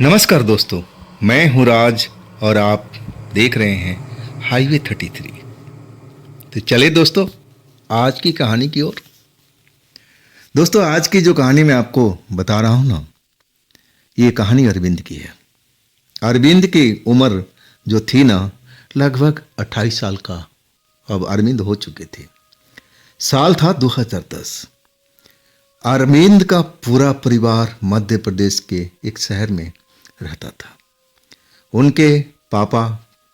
नमस्कार दोस्तों, मैं हूं राज और आप देख रहे हैं हाईवे 33। तो चले दोस्तों आज की कहानी की ओर। दोस्तों आज की जो कहानी मैं आपको बता रहा हूं ना, ये कहानी अरविंद की है। अरविंद की उम्र जो थी ना, लगभग 28 साल का अब अरविंद हो चुके थे। साल था 2010। अरविंद का पूरा परिवार मध्य प्रदेश के एक शहर में रहता था। उनके पापा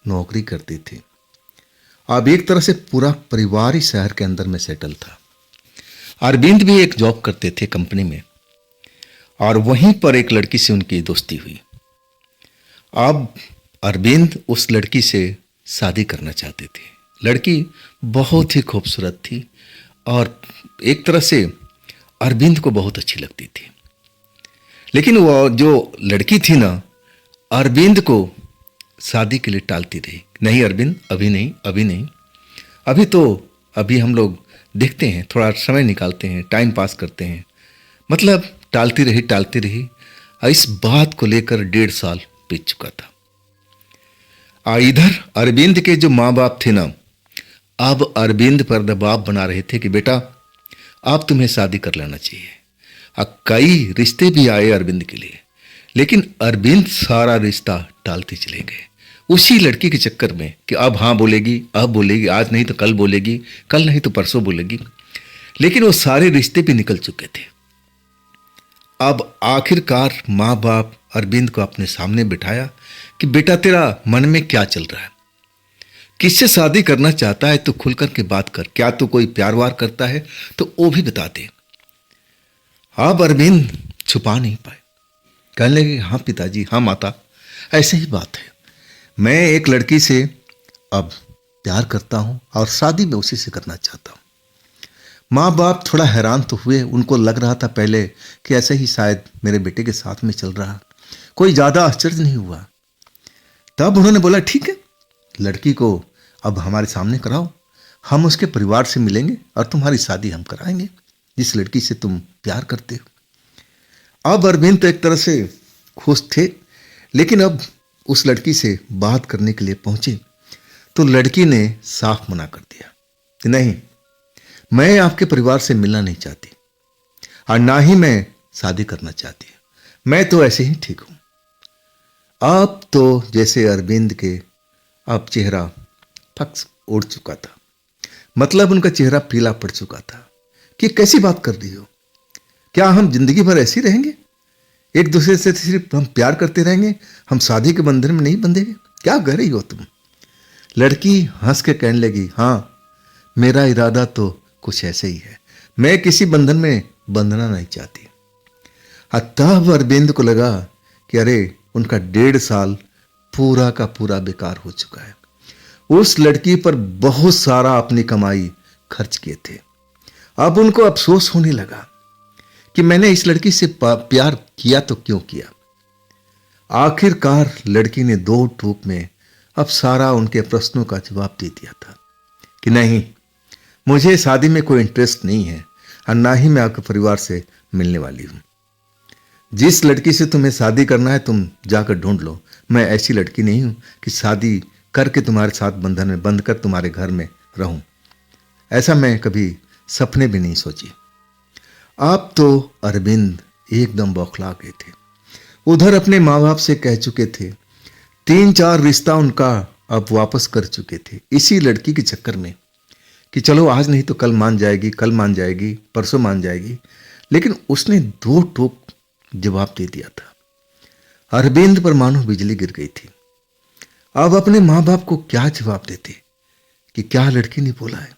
नौकरी करते थे। अब एक तरह से पूरा परिवार ही शहर के अंदर में सेटल था। अरविंद भी एक जॉब करते थे कंपनी में, और वहीं पर एक लड़की से उनकी दोस्ती हुई। अब अरविंद उस लड़की से शादी करना चाहते थे। लड़की बहुत ही खूबसूरत थी और एक तरह से अरविंद को बहुत अच्छी लगती थी। लेकिन वो जो लड़की थी ना, अरविंद को शादी के लिए टालती रही। नहीं अरविंद, अभी नहीं, अभी नहीं, अभी हम लोग देखते हैं, थोड़ा समय निकालते हैं, टाइम पास करते हैं। मतलब टालती रही। और इस बात को लेकर 1.5 साल बीत चुका था। इधर अरविंद के जो माँ बाप थे ना, अब अरविंद पर दबाव बना रहे थे कि बेटा अब तुम्हें शादी कर लेना चाहिए। कई रिश्ते भी आए अरविंद के लिए, लेकिन अरविंद सारा रिश्ता टालते चले गए उसी लड़की के चक्कर में कि अब हाँ बोलेगी, अब बोलेगी, आज नहीं तो कल बोलेगी, कल नहीं तो परसों बोलेगी। लेकिन वो सारे रिश्ते भी निकल चुके थे। अब आखिरकार माँ बाप अरविंद को अपने सामने बिठाया कि बेटा तेरा मन में क्या चल रहा है, किससे शादी करना चाहता है, तो खुल कर के बात कर। क्या तू कोई प्यार वार करता है तो वो भी बता दे। अब अरविंद छुपा नहीं पाए, कहने लगे हाँ पिताजी, हाँ माता, ऐसे ही बात है। मैं एक लड़की से अब प्यार करता हूँ और शादी में उसी से करना चाहता हूँ। माँ बाप थोड़ा हैरान तो हुए। उनको लग रहा था पहले कि ऐसे ही शायद मेरे बेटे के साथ में चल रहा, कोई ज़्यादा आश्चर्य नहीं हुआ। तब उन्होंने बोला ठीक है, लड़की को अब हमारे सामने कराओ, हम उसके परिवार से मिलेंगे और तुम्हारी शादी हम कराएंगे जिस लड़की से तुम प्यार करते हो। अब अरविंद तो एक तरह से खुश थे, लेकिन अब उस लड़की से बात करने के लिए पहुंचे तो लड़की ने साफ मना कर दिया कि नहीं, मैं आपके परिवार से मिलना नहीं चाहती और ना ही मैं शादी करना चाहती, मैं तो ऐसे ही ठीक हूं। अब तो जैसे अरविंद के अब चेहरा फक्स उड़ चुका था, मतलब उनका चेहरा पीला पड़ चुका था कि कैसी बात कर रही हो, क्या हम जिंदगी भर ऐसे ही रहेंगे, एक दूसरे से सिर्फ हम प्यार करते रहेंगे, हम शादी के बंधन में नहीं बंधेंगे, क्या कह रही हो तुम। लड़की हंस के कहने लगी हाँ, मेरा इरादा तो कुछ ऐसे ही है, मैं किसी बंधन में बंधना नहीं चाहती। तब अरविंद को लगा कि अरे उनका 1.5 साल पूरा का पूरा बेकार हो चुका है। उस लड़की पर बहुत सारा अपनी कमाई खर्च किए थे। अब उनको अफसोस होने लगा कि मैंने इस लड़की से प्यार किया तो क्यों किया। आखिरकार लड़की ने 2 टूक में अब सारा उनके प्रश्नों का जवाब दे दिया था कि नहीं, मुझे शादी में कोई इंटरेस्ट नहीं है और ना ही मैं आपके परिवार से मिलने वाली हूं। जिस लड़की से तुम्हें शादी करना है तुम जाकर ढूंढ लो, मैं ऐसी लड़की नहीं हूं कि शादी करके तुम्हारे साथ बंधन में बंध कर तुम्हारे घर में रहूं। ऐसा मैं कभी सपने भी नहीं सोची। अब तो अरविंद एकदम बौखला गए थे। उधर अपने माँ बाप से कह चुके थे, 3-4 रिश्ता उनका अब वापस कर चुके थे इसी लड़की के चक्कर में कि चलो आज नहीं तो कल मान जाएगी, कल मान जाएगी, परसों मान जाएगी। लेकिन उसने 2 टूक जवाब दे दिया था। अरविंद पर मानो बिजली गिर गई थी। अब अपने माँ बाप को क्या जवाब देते कि क्या लड़की ने बोला है।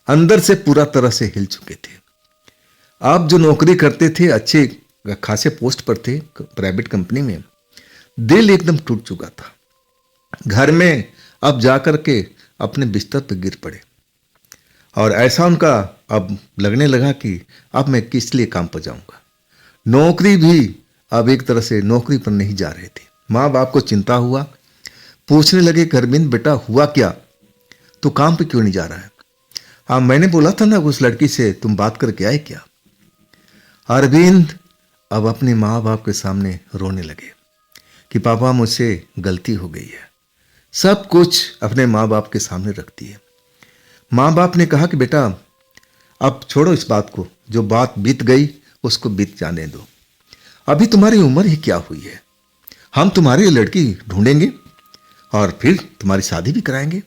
अंदर से पूरा तरह से हिल चुके थे। आप जो नौकरी करते थे, अच्छे खासे पोस्ट पर थे प्राइवेट कंपनी में, दिल एकदम टूट चुका था। घर में अब जाकर के अपने बिस्तर पर गिर पड़े और ऐसा उनका अब लगने लगा कि अब मैं किस लिए काम पर जाऊंगा। नौकरी भी अब एक तरह से नौकरी पर नहीं जा रहे थे। माँ बाप को चिंता हुआ, पूछने लगे कि अरविंद बेटा हुआ क्या, तू काम पे क्यों नहीं जा रहा है। हाँ मैंने बोला था ना उस लड़की से तुम बात करके आए क्या। अरविंद अब अपने माँ बाप के सामने रोने लगे। कि पापा मुझसे गलती हो गई है। सब कुछ अपने माँ बाप के सामने रखती है। माँ बाप ने कहा कि बेटा अब छोड़ो इस बात को, जो बात बीत गई उसको बीत जाने दो। अभी तुम्हारी उम्र ही क्या हुई है, हम तुम्हारी लड़की ढूंढेंगे और फिर तुम्हारी शादी भी कराएंगे।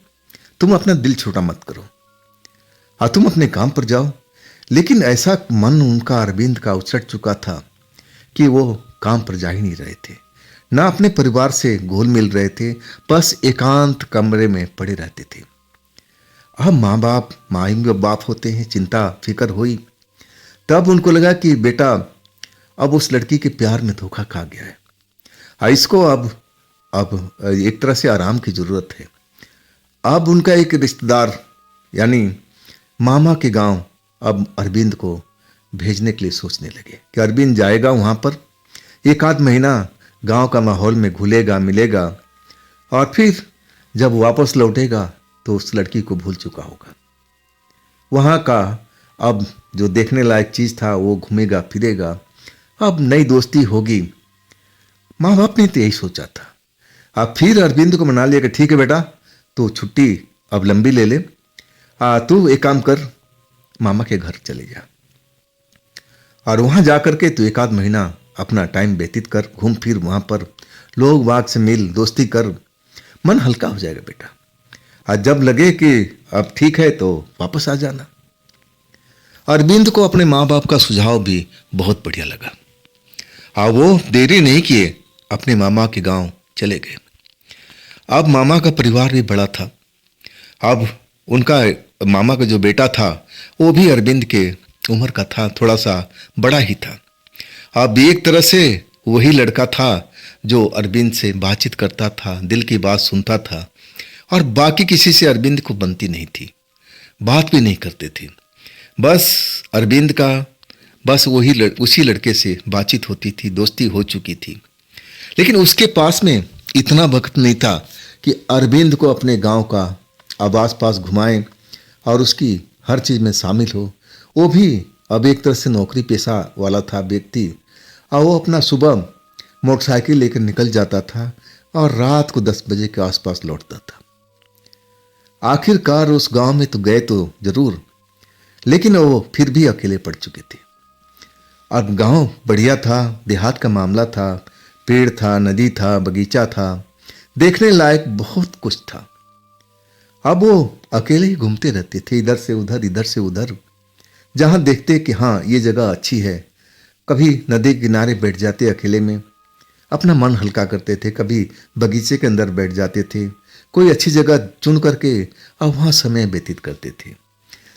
तुम अपना दिल छोटा मत करो और तुम अपने काम पर जाओ। लेकिन ऐसा मन उनका अरविंद का उचट चुका था कि वो काम पर जा ही नहीं रहे थे, ना अपने परिवार से घुल मिल रहे थे, बस एकांत कमरे में पड़े रहते थे। अब माँ बाप माँ बाप होते हैं, चिंता फिक्र हुई। तब उनको लगा कि बेटा अब उस लड़की के प्यार में धोखा खा गया है, इसको अब एक तरह से आराम की जरूरत है। अब उनका एक रिश्तेदार यानी मामा के गांव अब अरविंद को भेजने के लिए सोचने लगे कि अरविंद जाएगा वहां पर, एक आध महीना गांव का माहौल में घुलेगा मिलेगा और फिर जब वापस लौटेगा तो उस लड़की को भूल चुका होगा। वहां का अब जो देखने लायक चीज था वो घूमेगा फिरेगा, अब नई दोस्ती होगी। माँ बाप ने तो यही सोचा था। अब फिर अरविंद को मना लिया कि ठीक है बेटा, तो छुट्टी अब लंबी ले ले, तू एक काम कर, मामा के घर चले जा और वहां जाकर के तू एक आध महीना अपना टाइम व्यतीत कर, घूम फिर वहां पर लोग बाग से मिल, दोस्ती कर, मन हल्का हो जाएगा बेटा। और जब लगे कि अब ठीक है तो वापस आ जाना। अरविंद को अपने माँ बाप का सुझाव भी बहुत बढ़िया लगा। वो देरी नहीं किए, अपने मामा के गांव चले गए। अब मामा का परिवार भी बड़ा था। अब उनका मामा का जो बेटा था वो भी अरविंद के उम्र का था, थोड़ा सा बड़ा ही था। अब एक तरह से वही लड़का था जो अरविंद से बातचीत करता था, दिल की बात सुनता था और बाकी किसी से अरविंद को बनती नहीं थी, बात भी नहीं करते थे। बस अरविंद का बस उसी लड़के से बातचीत होती थी, दोस्ती हो चुकी थी। लेकिन उसके पास में इतना वक्त नहीं था कि अरविंद को अपने गांव का अब आस पास घुमाएं और उसकी हर चीज़ में शामिल हो। वो भी अब एक तरह से नौकरी पेशा वाला था व्यक्ति, और वो अपना सुबह मोटरसाइकिल लेकर निकल जाता था और रात को 10 बजे के आसपास लौटता था। आखिरकार उस गांव में तो गए तो जरूर, लेकिन वो फिर भी अकेले पड़ चुके थे। अब गांव बढ़िया था, देहात का मामला था, पेड़ था, नदी था, बगीचा था, देखने लायक बहुत कुछ था। अब वो अकेले ही घूमते रहते थे, इधर से उधर, जहां देखते कि हाँ ये जगह अच्छी है। कभी नदी के किनारे बैठ जाते अकेले में, अपना मन हल्का करते थे, कभी बगीचे के अंदर बैठ जाते थे, कोई अच्छी जगह चुन करके अब वहाँ समय व्यतीत करते थे।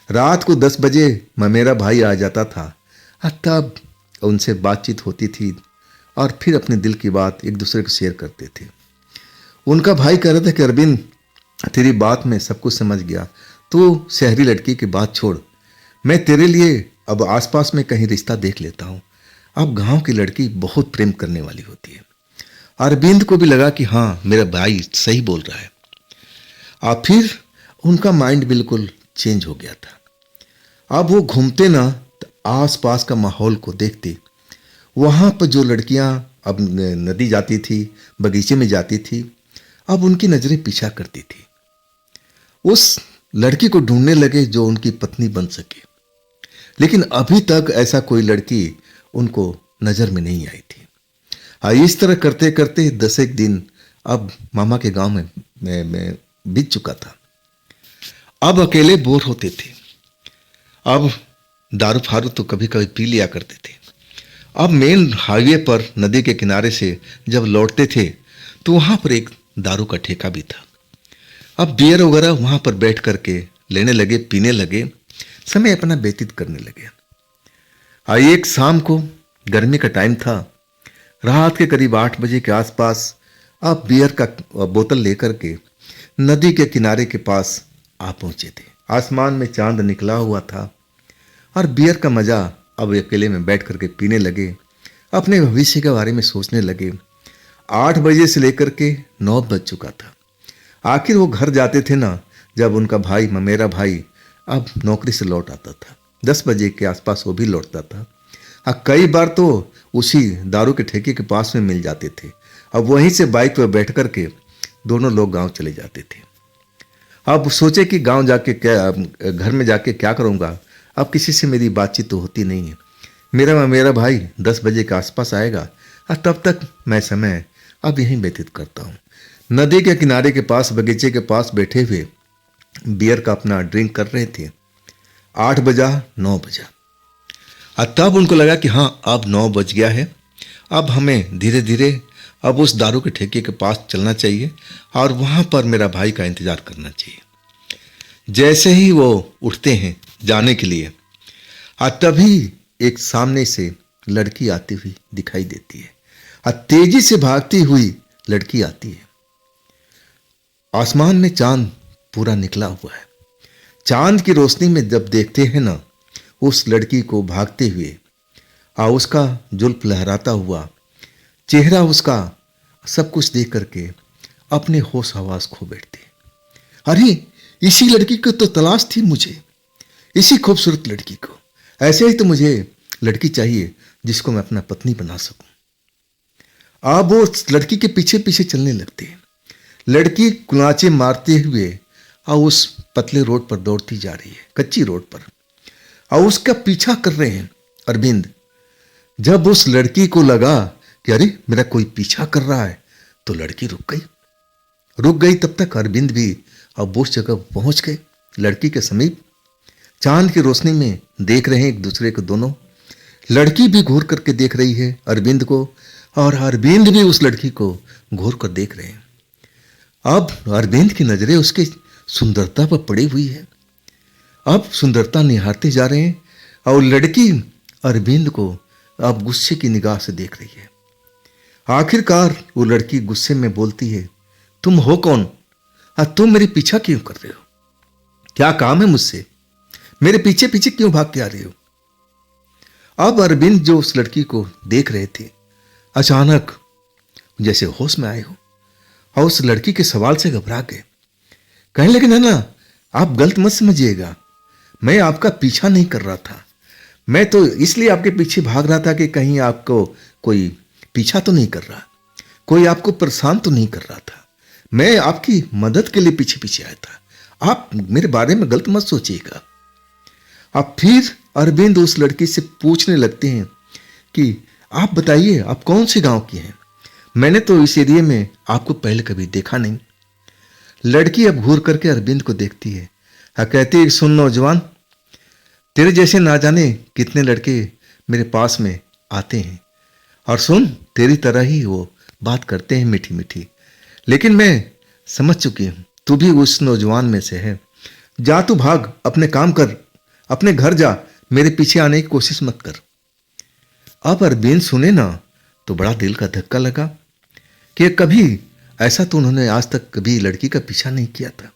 रात को 10 बजे मेरा भाई आ जाता था, तब उनसे बातचीत होती थी और फिर अपने दिल की बात एक दूसरे को शेयर करते थे। उनका भाई कह रहा था कि अरविंद तेरी बात में सब कुछ समझ गया, तू शहरी लड़की की बात छोड़, मैं तेरे लिए अब आसपास में कहीं रिश्ता देख लेता हूँ। अब गांव की लड़की बहुत प्रेम करने वाली होती है। अरविंद को भी लगा कि हाँ मेरा भाई सही बोल रहा है। अब फिर उनका माइंड बिल्कुल चेंज हो गया था। अब वो घूमते ना तो आस पास का माहौल को देखते, वहाँ पर जो लड़कियाँ अब नदी जाती थी, बगीचे में जाती थी, अब उनकी नज़रें पीछा करती थी। उस लड़की को ढूंढने लगे जो उनकी पत्नी बन सके, लेकिन अभी तक ऐसा कोई लड़की उनको नज़र में नहीं आई थी। इस तरह करते करते 10 एक दिन अब मामा के गांव में बीत चुका था। अब अकेले बोर होते थे। अब दारू फारू तो कभी कभी पी लिया करते थे। अब मेन हाईवे पर नदी के किनारे से जब लौटते थे तो वहाँ पर एक दारू का ठेका भी था। अब बियर वगैरह वहाँ पर बैठ करके लेने लगे, पीने लगे, समय अपना व्यतीत करने लगे। एक शाम को, गर्मी का टाइम था, रात के करीब 8 बजे के आसपास अब बियर का बोतल लेकर के नदी के किनारे के पास आ पहुंचे थे। आसमान में चांद निकला हुआ था और बियर का मजा अब अकेले में बैठ करके पीने लगे, अपने भविष्य के बारे में सोचने लगे। 8 बजे से लेकर के 9 बज चुका था। आखिर वो घर जाते थे ना जब उनका भाई, मेरा भाई अब नौकरी से लौट आता था। 10 बजे के आसपास वो भी लौटता था। कई बार तो उसी दारू के ठेके के पास में मिल जाते थे अब वहीं से बाइक पर बैठ कर के दोनों लोग गांव चले जाते थे। अब सोचे कि गांव जाके क्या, घर में जाके क्या करूंगा, अब किसी से मेरी बातचीत तो होती नहीं है। मेरा भाई 10 बजे के आसपास आएगा और तब तक मैं समय अब यहीं व्यतीत करता हूँ। नदी के किनारे के पास बगीचे के पास बैठे हुए बियर का अपना ड्रिंक कर रहे थे। 8 बजा, 9 बजा, और तब उनको लगा कि हाँ अब 9 बज गया है, अब हमें धीरे धीरे अब उस दारू के ठेके के पास चलना चाहिए और वहाँ पर मेरा भाई का इंतज़ार करना चाहिए। जैसे ही वो उठते हैं जाने के लिए, और तभी एक सामने से लड़की आती हुई दिखाई देती है और तेजी से भागती हुई लड़की आती है। आसमान में चांद पूरा निकला हुआ है। चांद की रोशनी में जब देखते हैं ना उस लड़की को भागते हुए और उसका जुल्फ लहराता हुआ चेहरा, उसका सब कुछ देख करके अपने होश हवास खो बैठते। अरे इसी लड़की को तो तलाश थी मुझे, इसी खूबसूरत लड़की को। ऐसे ही तो मुझे लड़की चाहिए जिसको मैं अपना पत्नी बना सकूं। अब वो लड़की के पीछे पीछे चलने लगते हैं। लड़की कुलाचे मारते हुए और उस पतले रोड पर दौड़ती जा रही है, कच्ची रोड पर, और उसका पीछा कर रहे हैं अरविंद। जब उस लड़की को लगा कि अरे मेरा कोई पीछा कर रहा है, तो लड़की रुक गई। तब तक अरविंद भी अब उस जगह पहुंच गए, लड़की के समीप। चांद की रोशनी में देख रहे हैं एक दूसरे को दोनों। लड़की भी घूर करके देख रही है अरविंद को और अरविंद भी उस लड़की को घूर कर देख रहे हैं। अब अरविंद की नजरें उसके सुंदरता पर पड़ी हुई है। अब सुंदरता निहारते जा रहे हैं और लड़की अरविंद को अब गुस्से की निगाह से देख रही है। आखिरकार वो लड़की गुस्से में बोलती है, तुम हो कौन और तुम मेरे पीछा क्यों कर रहे हो? क्या काम है मुझसे? मेरे पीछे पीछे क्यों भाग के आ रहे हो? अब अरविंद जो उस लड़की को देख रहे थे, अचानक जैसे होश में आए हो और उस लड़की के सवाल से घबरा गए। कहने लगे, ना आप गलत मत समझिएगा, मैं आपका पीछा नहीं कर रहा था। मैं तो इसलिए आपके पीछे भाग रहा था कि कहीं आपको कोई पीछा तो नहीं कर रहा, कोई आपको परेशान तो नहीं कर रहा था। मैं आपकी मदद के लिए पीछे पीछे आया था। आप मेरे बारे में गलत मत सोचिएगा। अब फिर अरविंद उस लड़की से पूछने लगते हैं कि आप बताइए आप कौन से गांव की हैं? मैंने तो इस एरिया में आपको पहले कभी देखा नहीं। लड़की अब घूर करके अरविंद को देखती है और कहती है, सुन नौजवान, तेरे जैसे ना जाने कितने लड़के मेरे पास में आते हैं और सुन तेरी तरह ही वो बात करते हैं मीठी मीठी, लेकिन मैं समझ चुकी हूँ तू भी उस नौजवान में से है। जा तू भाग, अपने काम कर, अपने घर जा, मेरे पीछे आने की कोशिश मत कर। अब अरविंद सुने ना तो बड़ा दिल का धक्का लगा कि कभी ऐसा तो उन्होंने आज तक कभी लड़की का पीछा नहीं किया था।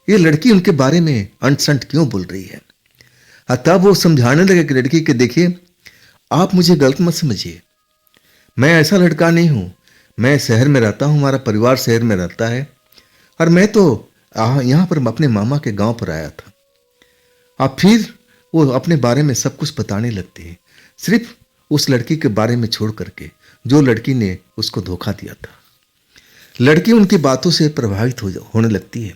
ये लड़की उनके बारे में अंट संट क्यों बोल रही है? तब वो समझाने लगे कि लड़की के देखिए, आप मुझे गलत मत समझिए, मैं ऐसा लड़का नहीं हूं। मैं शहर में रहता हूं, हमारा परिवार शहर में रहता है और मैं तो यहाँ पर अपने मामा के गांव पर आया था। अब फिर वो अपने बारे में सब कुछ बताने लगते हैं, सिर्फ उस लड़की के बारे में छोड़ करके जो लड़की ने उसको धोखा दिया था। लड़की उनकी बातों से प्रभावित होने लगती है।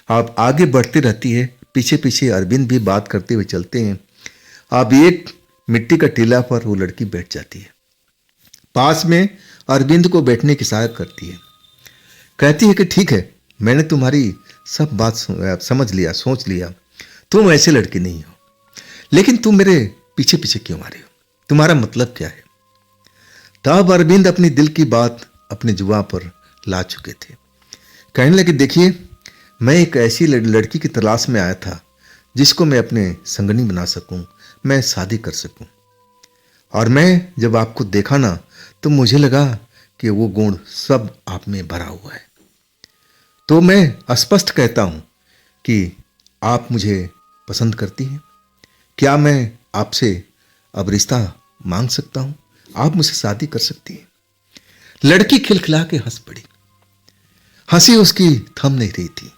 अब आगे बढ़ती रहती है, पीछे पीछे अरविंद भी बात करते हुए चलते हैं। अब एक मिट्टी का टीला पर वो लड़की बैठ जाती है, पास में अरविंद को बैठने की सहायता करती है। कहती है कि ठीक है, मैंने तुम्हारी सब बात समझ लिया, सोच लिया, तुम ऐसे लड़की नहीं हो, लेकिन तुम मेरे पीछे पीछे क्यों आ रहे हो? तुम्हारा मतलब क्या है? तब अरविंद अपनी दिल की बात अपने जुबान पर ला चुके थे। कहने लगे, देखिए, मैं एक ऐसी लड़की की तलाश में आया था जिसको मैं अपने संगनी बना सकूं, मैं शादी कर सकूं। और मैं जब आपको देखा ना तो मुझे लगा कि वो गुण सब आप में भरा हुआ है। तो मैं स्पष्ट कहता हूं कि आप मुझे पसंद करती हैं। क्या मैं आपसे अब रिश्ता मांग सकता हूं? आप मुझसे शादी कर सकती हैं? लड़की खिलखिला के हंस पड़ी। हंसी उसकी थम नहीं रही थी।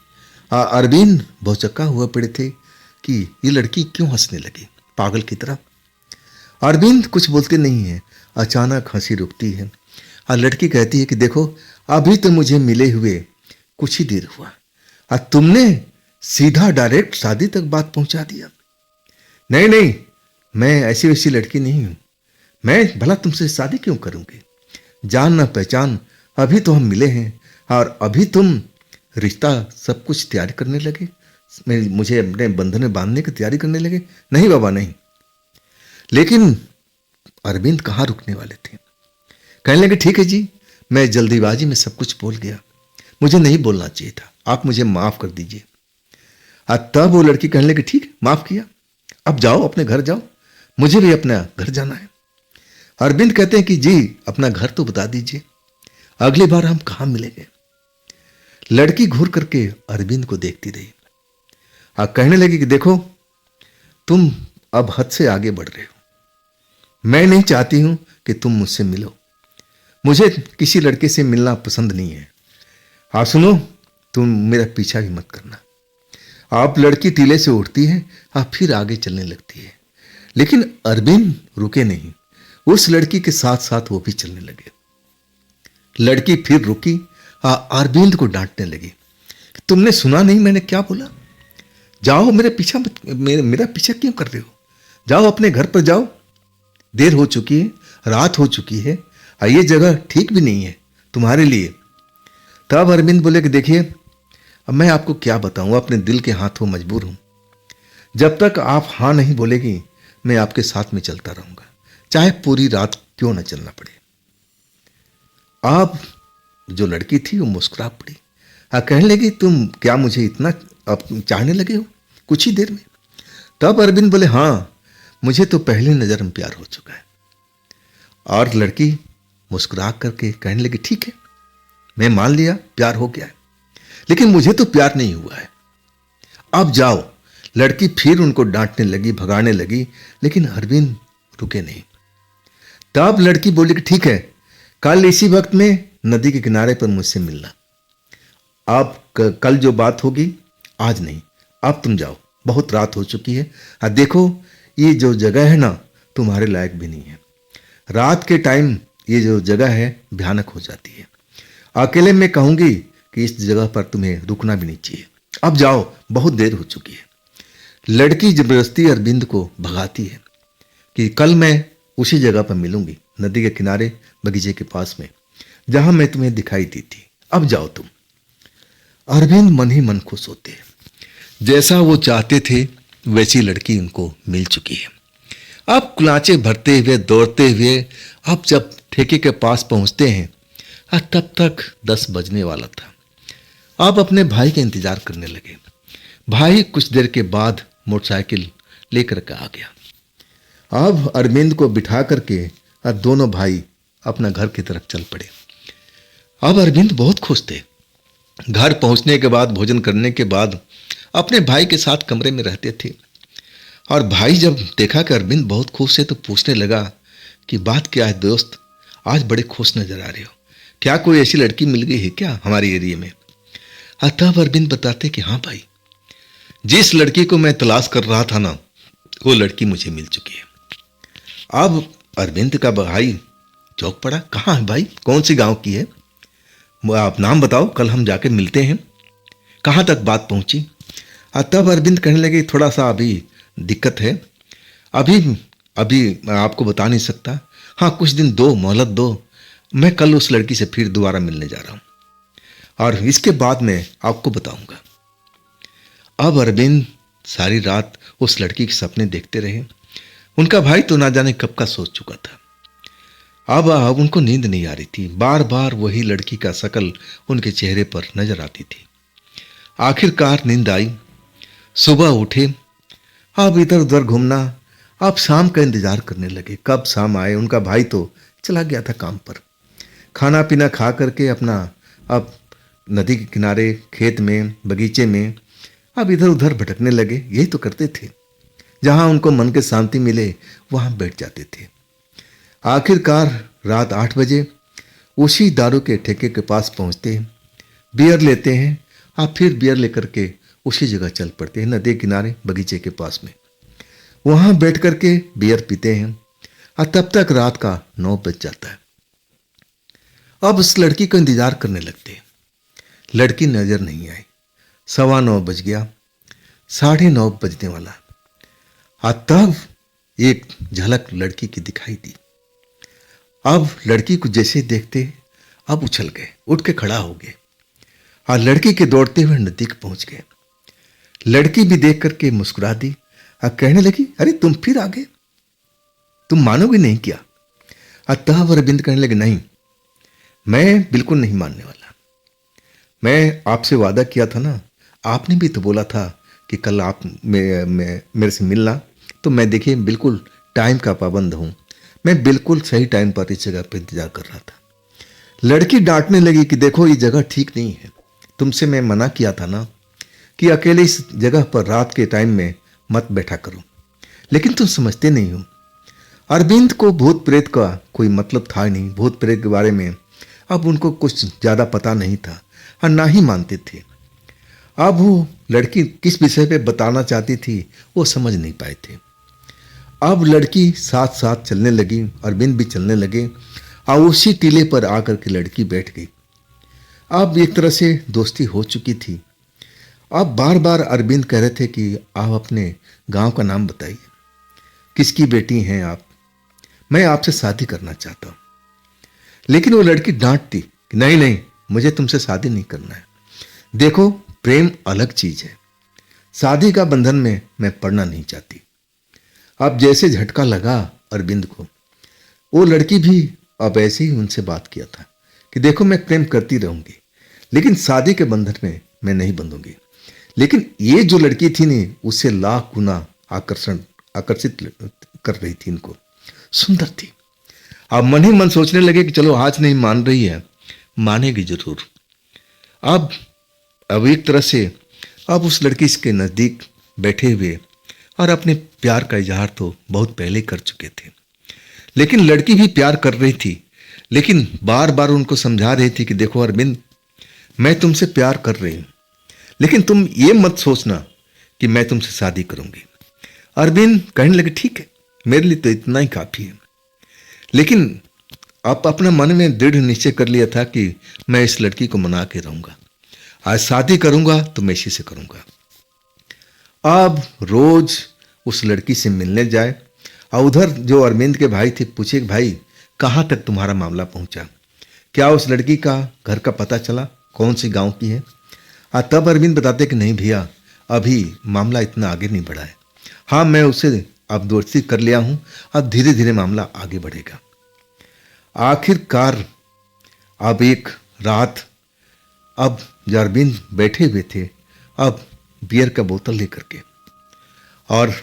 अरविंद भौचक्का हुआ पड़े थे कि ये लड़की क्यों हंसने लगी पागल की तरह। अरविंद कुछ बोलते नहीं है। अचानक हंसी रुकती है और लड़की कहती है कि देखो अभी तो मुझे मिले हुए कुछ ही देर हुआ और तुमने सीधा डायरेक्ट शादी तक बात पहुंचा दिया। नहीं नहीं, मैं ऐसी वैसी लड़की नहीं हूं, मैं भला तुमसे शादी क्यों करूंगी? जान ना पहचान, अभी तो हम मिले हैं और अभी तुम रिश्ता सब कुछ तैयारी करने लगे, मुझे अपने बंधन में बांधने की तैयारी करने लगे। नहीं बाबा नहीं। लेकिन अरविंद कहाँ रुकने वाले थे, कहने लगे ठीक है जी, मैं जल्दीबाजी में सब कुछ बोल गया, मुझे नहीं बोलना चाहिए था, आप मुझे माफ कर दीजिए। और तब वो लड़की कहने लगी ठीक है, माफ किया, अब जाओ अपने घर जाओ, मुझे भी अपना घर जाना है। अरविंद कहते हैं कि जी अपना घर तो बता दीजिए, अगली बार हम कहाँ मिलेंगे। लड़की घूर करके अरविंद को देखती रही और कहने लगी कि देखो तुम अब हद से आगे बढ़ रहे हो, मैं नहीं चाहती हूं कि तुम मुझसे मिलो, मुझे किसी लड़के से मिलना पसंद नहीं है। हाँ सुनो, तुम मेरा पीछा भी मत करना। आप लड़की टीले से उठती है और फिर आगे चलने लगती है, लेकिन अरविंद रुके नहीं, उस लड़की के साथ साथ वो भी चलने लगे। लड़की फिर रुकी और अरविंद को डांटने लगी, तुमने सुना नहीं मैंने क्या बोला? जाओ, मेरे पीछा मत, मेरा पीछा क्यों कर रहे हो? जाओ अपने घर पर जाओ, देर हो चुकी है, रात हो चुकी है और ये जगह ठीक भी नहीं है तुम्हारे लिए। तब अरविंद बोले कि देखिए अब मैं आपको क्या बताऊं, अपने दिल के हाथों मजबूर हूं, जब तक आप हां नहीं बोलेगी मैं आपके साथ में चलता रहूंगा, चाहे पूरी रात क्यों न चलना पड़े। आप जो लड़की थी वो मुस्कुरा पड़ी और कहने लगी तुम क्या मुझे इतना अब चाहने लगे हो कुछ ही देर में? तब अरविंद बोले हाँ, मुझे तो पहली नजर में प्यार हो चुका है। और लड़की मुस्कुरा करके कहने लगी ठीक है, मैं मान लिया प्यार हो गया है, लेकिन मुझे तो प्यार नहीं हुआ है, अब जाओ। लड़की फिर उनको डांटने लगी, भगाने लगी, लेकिन अरविंद रुके नहीं। तब लड़की बोली कि ठीक है, कल इसी वक्त में नदी के किनारे पर मुझसे मिलना, अब कल जो बात होगी आज नहीं, अब तुम जाओ, बहुत रात हो चुकी है और देखो ये जो जगह है ना तुम्हारे लायक भी नहीं है, रात के टाइम ये जो जगह है भयानक हो जाती है, अकेले मैं कहूंगी कि इस जगह पर तुम्हें रुकना भी नहीं चाहिए, अब जाओ, बहुत देर हो चुकी है। लड़की जबरदस्ती अरविंद को भगाती है कि कल मैं उसी जगह पर मिलूंगी, नदी के किनारे बगीचे के पास में, जहां मैं तुम्हें दिखाई दी थी, अब जाओ तुम। अरविंद मन ही मन खुश होते हैं, जैसा वो चाहते थे वैसी लड़की उनको मिल चुकी है। अब कुलाचे भरते हुए दौड़ते हुए अब जब ठेके के पास पहुंचते हैं तब तक 10 बजने वाला था। अब अपने भाई का इंतजार करने लगे। भाई कुछ देर के बाद मोटरसाइकिल लेकर के आ गया। अब अरविंद को बिठा करके दोनों भाई अपना घर की तरफ चल पड़े। अब अरविंद बहुत खुश थे। घर पहुंचने के बाद, भोजन करने के बाद अपने भाई के साथ कमरे में रहते थे। और भाई जब देखा कि अरविंद बहुत खुश है तो पूछने लगा कि बात क्या है दोस्त, आज बड़े खुश नजर आ रहे हो, क्या कोई ऐसी लड़की मिल गई है क्या हमारे एरिया में? तब अरविंद बताते कि हाँ भाई, जिस लड़की को मैं तलाश कर रहा था ना वो लड़की मुझे मिल चुकी है। अब अरविंद का भाई चौंक पड़ा, कहाँ है भाई, कौन सी गांव की है, आप नाम बताओ, कल हम जाके मिलते हैं। कहाँ तक बात पहुंची? तब अरविंद कहने लगे थोड़ा सा अभी दिक्कत है, अभी मैं आपको बता नहीं सकता, हाँ कुछ दिन दो, मोहलत दो, मैं कल उस लड़की से फिर दोबारा मिलने जा रहा हूं और इसके बाद मैं आपको बताऊंगा। अब अरविंद सारी रात उस लड़की के सपने देखते रहे। उनका भाई तो ना जाने कब का सोच चुका था। अब उनको नींद नहीं आ रही थी, बार बार वही लड़की का शकल उनके चेहरे पर नजर आती थी। आखिरकार नींद आई, सुबह उठे, अब इधर उधर घूमना, अब शाम का इंतजार करने लगे कब शाम आए। उनका भाई तो चला गया था काम पर। खाना पीना खा करके अपना अब नदी के किनारे, खेत में, बगीचे में अब इधर उधर भटकने लगे। यही तो करते थे, जहां उनको मन के शांति मिले वहां बैठ जाते थे। आखिरकार रात 8 बजे उसी दारू के ठेके के पास पहुंचते हैं, बियर लेते हैं और फिर बियर लेकर के उसी जगह चल पड़ते हैं, नदी किनारे बगीचे के पास में। वहां बैठ करके बियर पीते हैं और तब तक रात का 9 बज जाता है। अब उस लड़की का इंतजार करने लगते। लड़की नजर नहीं आई। 9:15 बज गया, 9:30 बजने वाला। तब एक झलक लड़की की दिखाई दी। अब लड़की को जैसे देखते अब उछल गए, उठ के खड़ा हो गए और लड़की के दौड़ते हुए नजदीक पहुंच गए। लड़की भी देख करके मुस्कुरा दी और कहने लगी, अरे तुम फिर आ गए, तुम मानोगे नहीं क्या? तब अरविंद कहने लगे, नहीं, मैं बिल्कुल नहीं मानने वाला। मैं आपसे वादा किया था ना, आपने भी तो बोला था कि कल आप मेरे से मिलना, तो मैं देखिए बिल्कुल टाइम का पाबंद हूं। मैं बिल्कुल सही टाइम पर इस जगह पर इंतजार कर रहा था। लड़की डांटने लगी कि देखो ये जगह ठीक नहीं है, तुमसे मैं मना किया था ना कि अकेले इस जगह पर रात के टाइम में मत बैठा करो, लेकिन तुम समझते नहीं हो। अरविंद को भूत प्रेत का कोई मतलब था ही नहीं। भूत प्रेत के बारे में अब उनको कुछ ज़्यादा पता नहीं था और ना ही मानते थे। अब वो लड़की किस विषय पे बताना चाहती थी वो समझ नहीं पाए थे। अब लड़की साथ साथ चलने लगी, अरविंद भी चलने लगे और उसी टीले पर आकर के लड़की बैठ गई। अब एक तरह से दोस्ती हो चुकी थी। अब बार बार अरविंद कह रहे थे कि आप अपने गांव का नाम बताइए, किसकी बेटी हैं आप, मैं आपसे शादी करना चाहता हूं। लेकिन वो लड़की डांटती कि नहीं नहीं, मुझे तुमसे शादी नहीं करना है। देखो, प्रेम अलग चीज है, शादी का बंधन में मैं पड़ना नहीं चाहती। अब जैसे झटका लगा अरविंद को, वो लड़की भी अब ऐसे ही उनसे बात किया था कि देखो, मैं प्रेम करती रहूंगी लेकिन शादी के बंधन में मैं नहीं बंधूंगी। लेकिन ये जो लड़की थी ने उससे लाख गुना आकर्षित कर रही थी इनको, सुंदर थी। अब मन ही मन सोचने लगे कि चलो आज नहीं मान रही है, मानेगी जरूर। अब एक तरह से अब उस लड़की के नजदीक बैठे हुए और अपने प्यार का इजहार तो बहुत पहले कर चुके थे। लेकिन लड़की भी प्यार कर रही थी, लेकिन बार बार उनको समझा रही थी कि देखो अरविंद, मैं तुमसे प्यार कर रही हूं, लेकिन तुम ये मत सोचना कि मैं तुमसे शादी करूंगी। अरविंद कहने लगे, ठीक है, मेरे लिए तो इतना ही काफी है। लेकिन आप अपना मन में दृढ़ निश्चय कर लिया था कि मैं इस लड़की को मना के रहूंगा, आज शादी करूंगा तो मैं इसी से करूंगा। अब रोज उस लड़की से मिलने जाए और उधर जो अरविंद के भाई थे पूछे, भाई कहाँ तक तुम्हारा मामला पहुंचा, क्या उस लड़की का घर का पता चला, कौन सी गांव की है? तब अरविंद बताते कि नहीं भैया, अभी मामला इतना आगे नहीं बढ़ा है। हाँ, मैं उसे अब दोस्ती कर लिया हूं, अब धीरे धीरे मामला आगे बढ़ेगा। आखिरकार अब एक रात अब अरविंद बैठे हुए थे, अब बियर का बोतल लेकर के, और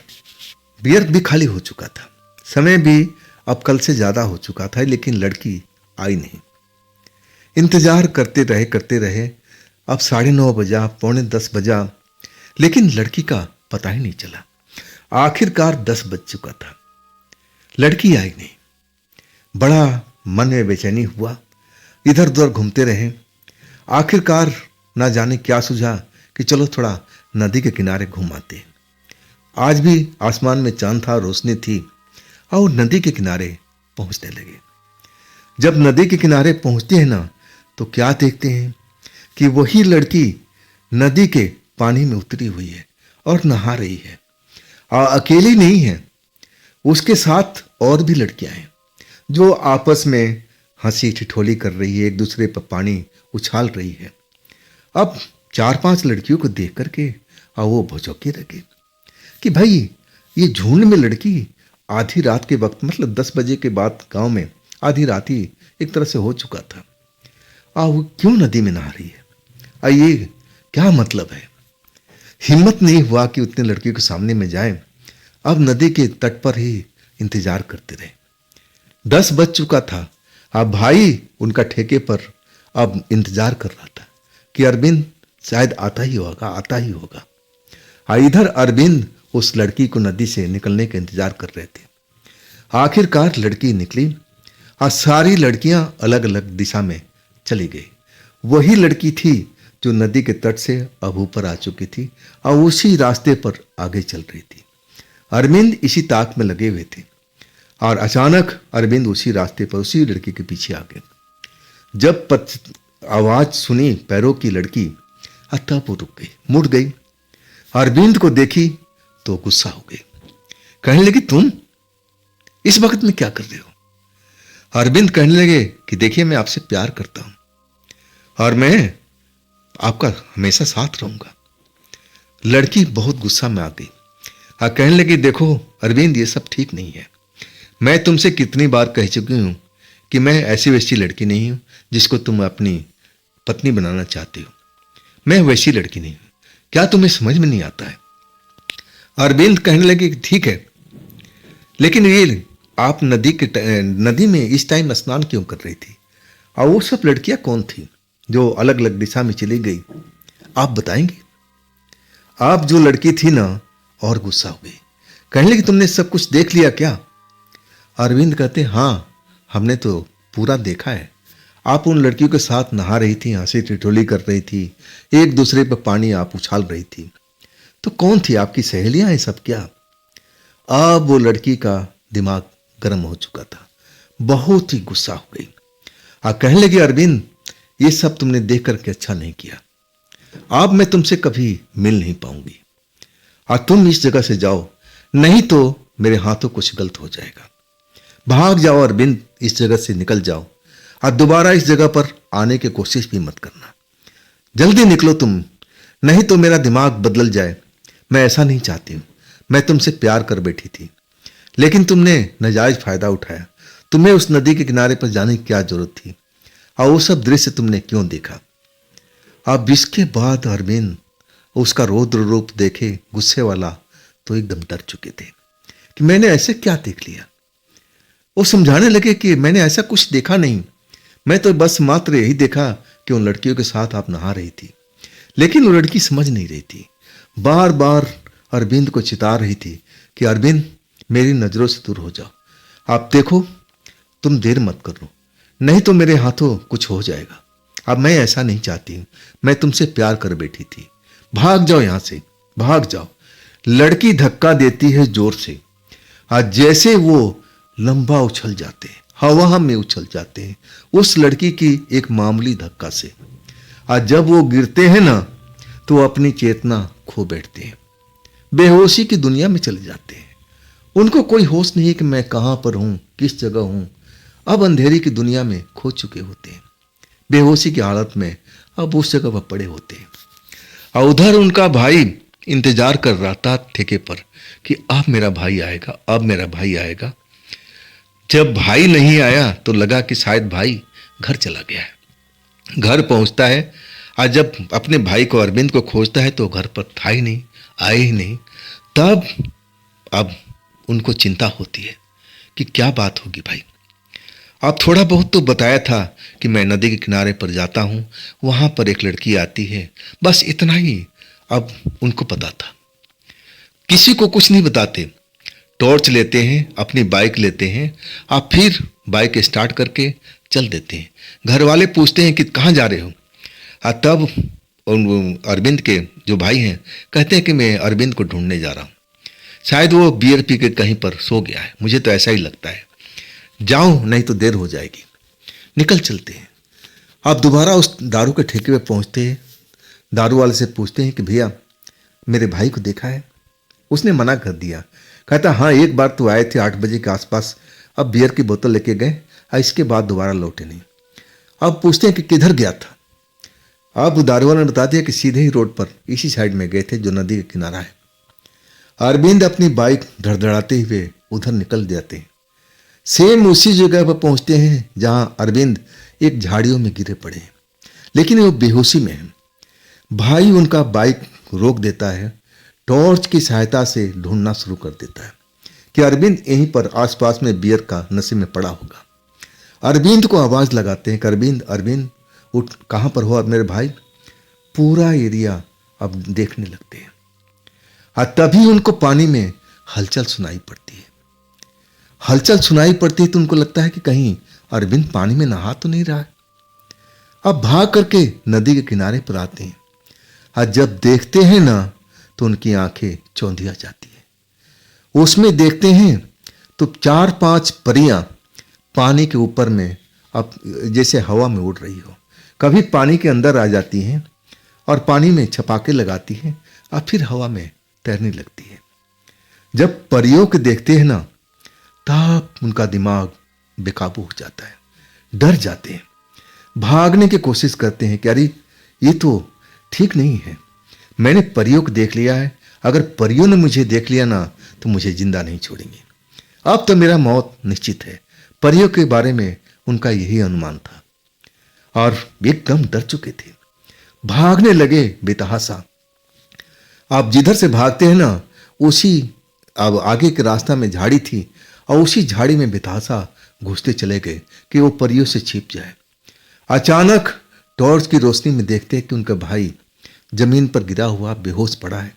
बियर भी खाली हो चुका था, समय भी अब कल से ज्यादा हो चुका था, लेकिन लड़की आई नहीं। इंतजार करते रहे। अब 9:30 बजा, 9:45 बजा, लेकिन लड़की का पता ही नहीं चला। आखिरकार 10 बज चुका था, लड़की आई नहीं। बड़ा मन में बेचैनी हुआ, इधर उधर घूमते रहे। आखिरकार ना जाने क्या सूझा कि चलो थोड़ा नदी के किनारे घूम आते। आज भी आसमान में चांद था, रोशनी थी, और नदी के किनारे पहुंचने लगे। जब नदी के किनारे पहुंचते हैं ना, तो क्या देखते हैं कि वही लड़की नदी के पानी में उतरी हुई है और नहा रही है। और अकेली नहीं है, उसके साथ और भी लड़कियां हैं जो आपस में हंसी ठिठोली कर रही है, एक दूसरे पर पानी उछाल रही है। अब 4-5 लड़कियों को देख करके वो भौचौके लगे कि भाई ये झुंड में लड़की आधी रात के वक्त, मतलब 10 बजे के बाद गांव में आधी रात ही एक तरह से हो चुका था, वो क्यों नदी में नहा रही है? ये क्या मतलब है? हिम्मत नहीं हुआ कि उतने लड़की के सामने में जाए। अब नदी के तट पर ही इंतजार करते रहे। 10 बज चुका था। अब भाई उनका ठेके पर अब इंतजार कर रहा था कि अरविंद शायद आता ही होगा। इधर अरविंद उस लड़की को नदी से निकलने का इंतजार कर रहे थे। आखिरकार लड़की निकली और सारी लड़कियां अलग अलग दिशा में चली गई। वही लड़की थी जो नदी के तट से अब ऊपर आ चुकी थी और उसी रास्ते पर आगे चल रही थी। अरविंद इसी ताक में लगे हुए थे और अचानक अरविंद उसी रास्ते पर उसी लड़की के पीछे आ गए। जब आवाज सुनी पैरों की लड़की, तब वो रुक गई, मुड़ गई। अरविंद को देखी तो गुस्सा हो गई। कहने लगी, तुम इस वक्त में क्या कर रहे हो? अरविंद कहने लगे कि देखिए, मैं आपसे प्यार करता हूं और मैं आपका हमेशा साथ रहूंगा। लड़की बहुत गुस्सा में आ गई और कहने लगी, देखो अरविंद, ये सब ठीक नहीं है। मैं तुमसे कितनी बार कह चुकी हूं कि मैं ऐसी वैसी लड़की नहीं हूं जिसको तुम अपनी पत्नी बनाना चाहते हो। मैं वैसी लड़की नहीं हूं। क्या तुम्हें समझ में नहीं आता है? अरविंद कहने लगे, ठीक है, लेकिन ये आप नदी में इस टाइम स्नान क्यों कर रही थी? और वो सब लड़कियां कौन थी जो अलग अलग दिशा में चली गई? आप बताएंगे? आप जो लड़की थी ना, और गुस्सा हो गई। कहने लगी, तुमने सब कुछ देख लिया क्या? अरविंद कहते, हाँ, हमने तो पूरा देखा है। आप उन लड़कियों के साथ नहा रही थी, हंसी ठिठोली कर रही थी, एक दूसरे पर पानी आप उछाल रही थी। तो कौन थी? आपकी सहेलियां हैं सब क्या? अब वो लड़की का दिमाग गर्म हो चुका था, बहुत ही गुस्सा हो गई। कहने लगी, अरविंद, ये सब तुमने देख करके अच्छा नहीं किया। अब मैं तुमसे कभी मिल नहीं पाऊंगी और तुम इस जगह से जाओ, नहीं तो मेरे हाथों कुछ गलत हो जाएगा। भाग जाओ अरविंद, इस जगह से निकल जाओ और दोबारा इस जगह पर आने की कोशिश भी मत करना। जल्दी निकलो तुम, नहीं तो मेरा दिमाग बदल जाए। मैं ऐसा नहीं चाहती हूं। मैं तुमसे प्यार कर बैठी थी, लेकिन तुमने नाजायज फायदा उठाया। तुम्हें उस नदी के किनारे पर जाने की क्या जरूरत थी? और वो सब दृश्य तुमने क्यों देखा? अब इसके बाद अरविंद उसका रौद्र रूप देखे, गुस्से वाला, तो एकदम डर चुके थे कि मैंने ऐसे क्या देख लिया। वो समझाने लगे कि मैंने ऐसा कुछ देखा नहीं, मैं तो बस मात्र यही देखा कि उन लड़कियों के साथ आप नहा रही थी। लेकिन वो लड़की समझ नहीं रही थी, बार बार अरविंद को चिता रही थी कि अरविंद, मेरी नजरों से दूर हो जाओ। आप देखो, तुम देर मत करो, नहीं तो मेरे हाथों कुछ हो जाएगा। अब मैं ऐसा नहीं चाहती हूं। मैं तुमसे प्यार कर बैठी थी। भाग जाओ यहां से, भाग जाओ। लड़की धक्का देती है जोर से, आज जैसे वो लंबा उछल जाते हैं, हवा में उछल जाते हैं उस लड़की की एक मामूली धक्का से। आज जब वो गिरते हैं ना, तो वो अपनी चेतना खो बैठते हैं, बेहोशी की दुनिया में चले जाते हैं। उनको कोई होश नहीं कि मैं कहां पर हूं, किस जगह हूं। अब अंधेरी की दुनिया में खो चुके होते हैं, बेहोशी की हालत में अब उस जगह पर पड़े होते हैं। और उधर उनका भाई इंतजार कर रहा था ठेके पर कि अब मेरा भाई आएगा, अब मेरा भाई आएगा। जब भाई नहीं आया तो लगा कि शायद भाई घर चला गया है। घर पहुंचता है और जब अपने भाई को, अरविंद को खोजता है तो घर पर था ही नहीं, आए ही नहीं। तब अब उनको चिंता होती है कि क्या बात होगी भाई। अब थोड़ा बहुत तो बताया था कि मैं नदी के किनारे पर जाता हूँ, वहाँ पर एक लड़की आती है, बस इतना ही अब उनको पता था। किसी को कुछ नहीं बताते, टॉर्च लेते हैं, अपनी बाइक लेते हैं, आप फिर बाइक स्टार्ट करके चल देते हैं। घर वाले पूछते हैं कि कहाँ जा रहे हो? तब अरविंद के जो भाई हैं कहते हैं कि मैं अरविंद को ढूंढने जा रहा हूँ, शायद वो बियर पी के कहीं पर सो गया है, मुझे तो ऐसा ही लगता है। जाओ, नहीं तो देर हो जाएगी। निकल चलते हैं। आप दोबारा उस दारू के ठेके पे पहुंचते हैं। दारू वाले से पूछते हैं कि भैया, मेरे भाई को देखा है? उसने मना कर दिया। कहता, हाँ, एक बार तो आए थे 8 बजे के आसपास, अब बियर की बोतल लेके गए और इसके बाद दोबारा लौटे नहीं। अब पूछते हैं कि किधर गया था? अब दारू वाले ने बता दिया कि सीधे ही रोड पर इसी साइड में गए थे जो नदी का किनारा है। अरविंद अपनी बाइक धड़धड़ाते हुए उधर निकल जाते हैं। सेम उसी जगह पर पहुंचते हैं जहां अरविंद एक झाड़ियों में गिरे पड़े हैं, लेकिन वो बेहोशी में है। भाई उनका बाइक रोक देता है, टॉर्च की सहायता से ढूंढना शुरू कर देता है कि अरविंद यहीं पर आसपास में बियर का नशे में पड़ा होगा। अरविंद को आवाज लगाते हैं कि अरविंद, अरविंद, उठ, कहाँ पर हो अब मेरे भाई? पूरा एरिया अब देखने लगते हैं और तभी उनको पानी में हलचल सुनाई पड़ती है। हलचल सुनाई पड़ती है तो उनको लगता है कि कहीं अरविंद पानी में नहा तो नहीं रहा है। अब भाग करके नदी के किनारे पर आते हैं और जब देखते हैं ना, तो उनकी आंखें चौंधिया जाती है। उसमें देखते हैं तो 4-5 परियां पानी के ऊपर में अब जैसे हवा में उड़ रही हो, कभी पानी के अंदर आ जाती हैं और पानी में छपाके लगाती हैं और फिर हवा में तैरने लगती है। जब परियों को देखते हैं ना, तब उनका दिमाग बेकाबू हो जाता है, डर जाते हैं, भागने की कोशिश करते हैं कि अरे ये तो ठीक नहीं है, मैंने परियों को देख लिया है, अगर परियों ने मुझे देख लिया ना तो मुझे जिंदा नहीं छोड़ेंगे, अब तो मेरा मौत निश्चित है। परियों के बारे में उनका यही अनुमान था और एकदम डर चुके थे, भागने लगे बेतहासा। आप जिधर से भागते हैं ना, उसी अब आगे के रास्ता में झाड़ी थी और उसी झाड़ी में बेतहासा घुसते चले गए कि वो परियों से छिप जाए। अचानक टॉर्च की रोशनी में देखते हैं कि उनका भाई जमीन पर गिरा हुआ बेहोश पड़ा है।